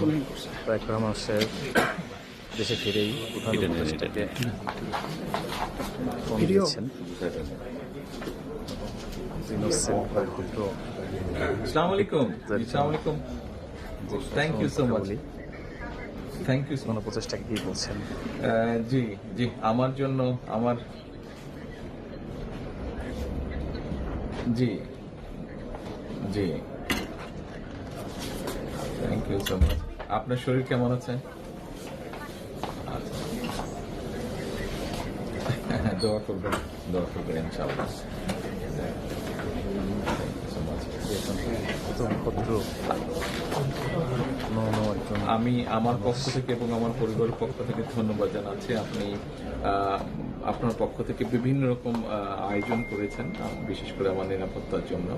তারেক রহমান সাহেব দেশে ফিরেই প্রধান উপদেষ্টাকে ফোন দিয়েছেন। আসসালামু আলাইকুম। আসসালামু আলাইকুম। Thank you so much. Thank you. প্রধান উপদেষ্টাকে কি বলছেন? জি জি, আমার জন্য আমার জি জি থ্যাংক ইউ সো মাচ। আপনার শরীর কেমন আছে? আচ্ছা, দোয়া করবেন ইনশাআল্লাহ। আমি আমার পক্ষ থেকে এবং আমার পরিবারের পক্ষ থেকে ধন্যবাদ জানাচ্ছি। আপনি আপনার পক্ষ থেকে বিভিন্ন রকম আয়োজন করেছেন, বিশেষ করে আমার নিরাপত্তার জন্য।